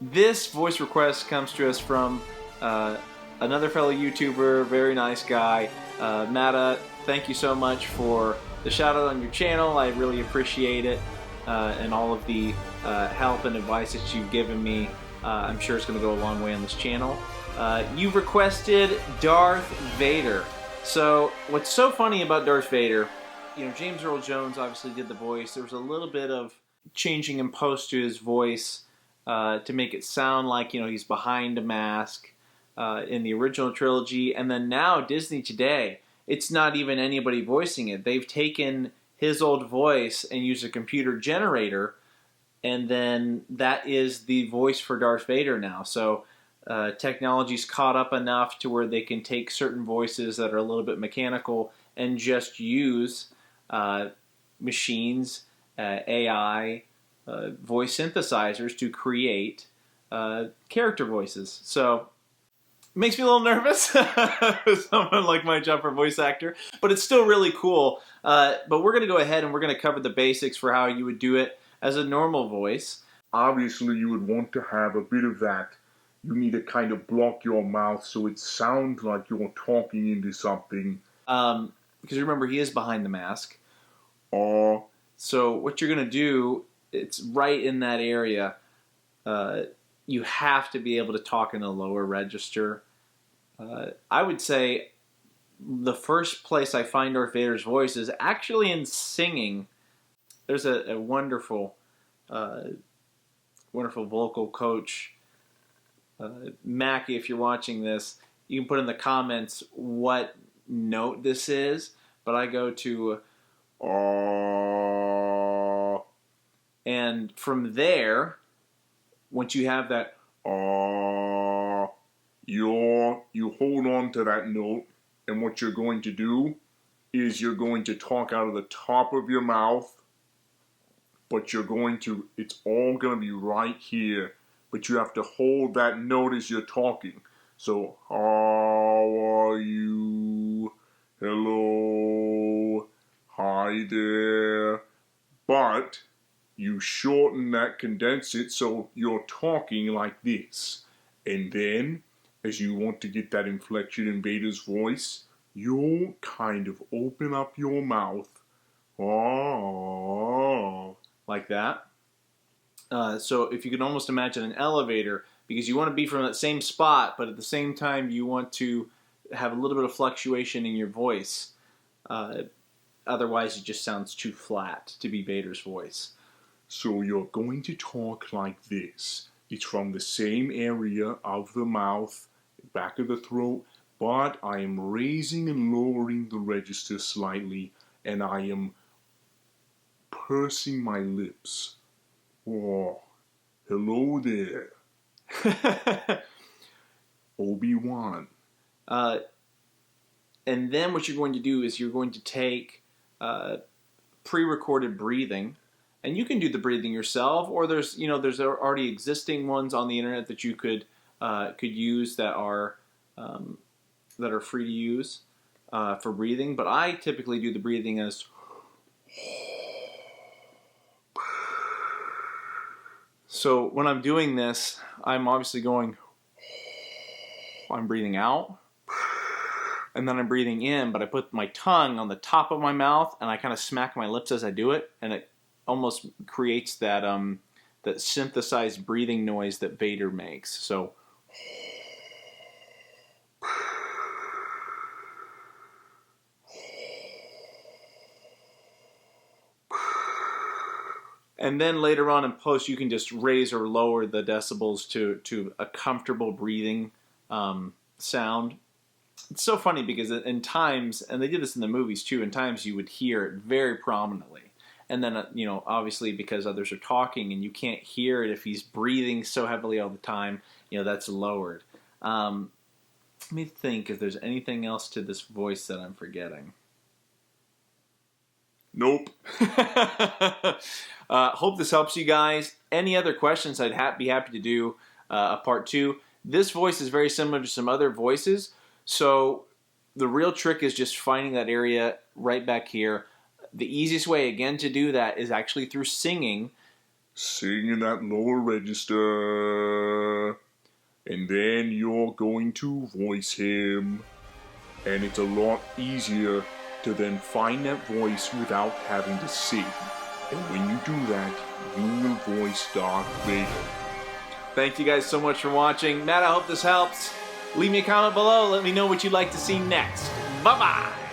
This voice request comes to us from another fellow YouTuber, very nice guy. Matta, thank you so much for the shout out on your channel. I really appreciate it, and all of the help and advice that you've given me. I'm sure it's going to go a long way on this channel. You've requested Darth Vader. So what's so funny about Darth Vader, you know, James Earl Jones obviously did the voice. There was a little bit of changing in post to his voice to make it sound like, you know, he's behind a mask in the original trilogy. And then now Disney today, it's not even anybody voicing it. They've taken his old voice and used a computer generator, and then that is the voice for Darth Vader now. So technology's caught up enough to where they can take certain voices that are a little bit mechanical and just use machines, AI, voice synthesizers to create character voices. So it makes me a little nervous with someone like my job for voice actor, but it's still really cool. But we're going to go ahead and we're going to cover the basics for how you would do it as a normal voice. Obviously, you would want to have a bit of that. You need to kind of block your mouth so it sounds like you're talking into something. Because remember, he is behind the mask. So what you're going to do, it's right in that area. You have to be able to talk in a lower register. I would say the first place I find Darth Vader's voice is actually in singing. There's a wonderful, wonderful vocal coach. Mackie, if you're watching this, you can put in the comments what note this is, but I go to and from there, once you have that you hold on to that note, and what you're going to do is you're going to talk out of the top of your mouth, but it's all going to be right here, but you have to hold that note as you're talking. So, how are you? Hello? Hi there? But you shorten that, condense it, so you're talking like this. And then, as you want to get that inflection in Vader's voice, you'll kind of open up your mouth. Like that. So if you can almost imagine an elevator, because you want to be from that same spot, but at the same time you want to have a little bit of fluctuation in your voice. Otherwise it just sounds too flat to be Vader's voice. So you're going to talk like this. It's from the same area of the mouth, back of the throat, but I am raising and lowering the register slightly, and I am pursing my lips. Oh, hello there. Obi-Wan. And then what you're going to do is you're going to take pre-recorded breathing, and you can do the breathing yourself, or there's already existing ones on the internet that you could use that are free to use for breathing. But I typically do the breathing as so when I'm doing this, I'm obviously I'm breathing out, and then I'm breathing in, but I put my tongue on the top of my mouth, and I kind of smack my lips as I do it, and it almost creates that that synthesized breathing noise that Vader makes. So and then later on in post, you can just raise or lower the decibels to a comfortable breathing sound. It's so funny because in times, and they did this in the movies too, in times you would hear it very prominently. And then, obviously because others are talking and you can't hear it if he's breathing so heavily all the time, that's lowered. Let me think if there's anything else to this voice that I'm forgetting. Nope. Hope this helps you guys. Any other questions, I'd be happy to do a part 2. This voice is very similar to some other voices, so the real trick is just finding that area right back here. The easiest way, again, to do that is actually through singing. Sing in that lower register. and then you're going to voice him. And it's a lot easier to then find that voice without having to sing. And when you do that, you will voice Darth Vader. Thank you guys so much for watching. Matt, I hope this helps. Leave me a comment below. Let me know what you'd like to see next. Bye-bye.